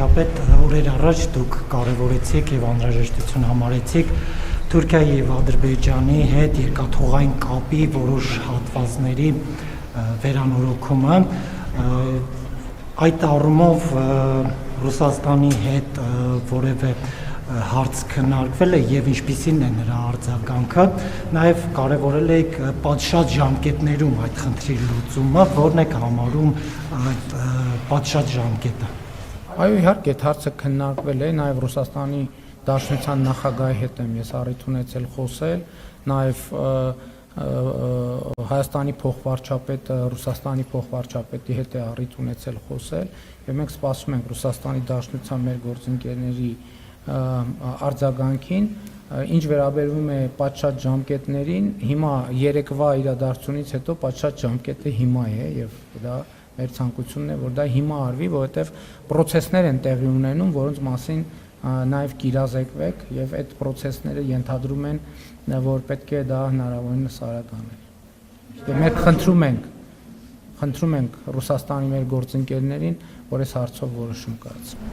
վարչապետ, օրեր առաջ դուք կարևորեցիք եւ անհրաժեշտություն համարեցիք Թուրքիայի եւ Ադրբեջանի հետ երկաթուղային կապի որոշ հատվածների վերանորոգումը, այդ առումով Ռուսաստանի հետ որևէ հարց քննարկվել է եւ ինչպիսին է նրա արձագանքը, նաեւ կարեւորել եք պատշաճ ժամկետներում այդ խնդրի լուծումը, որն եք համարում այդ պատշաճ ժամկետը։ Այո, իհարկե, այդ հարցը քննարկվել է, նաեւ Ռուսաստանի Դաշնության նախագահի հետ եմ ես առիթ ունեցել խոսել, նաեւ Հայաստանի փոխվարչապետը Ռուսաստանի փոխվարչապետի հետ է առիթ ունեցել խոսել, եւ մենք սպասում ենք Ռուսաստանի Դաշնության մեր գործընկերների արձագանքին, ինչ վերաբերում է պատշաճ ժամկետներին, հիմա երեկվա իրադարձությունից հետո պատշաճ ժամկետը հիմա է եւ դա մեր ցանկությունն է, որ դա հիմա արվի, որովհետեւ process-ներ են տեղի ունենում, որոնց մասին նաեւ կիրազեկվեք եւ այդ process-ները ենթադրում են, որ պետք է դա հնարավորինս արագ անել։ Եվ մենք խնդրում ենք Ռուսաստանի մեր գործընկերներին, որ այս հարցով որոշում կայացնեն։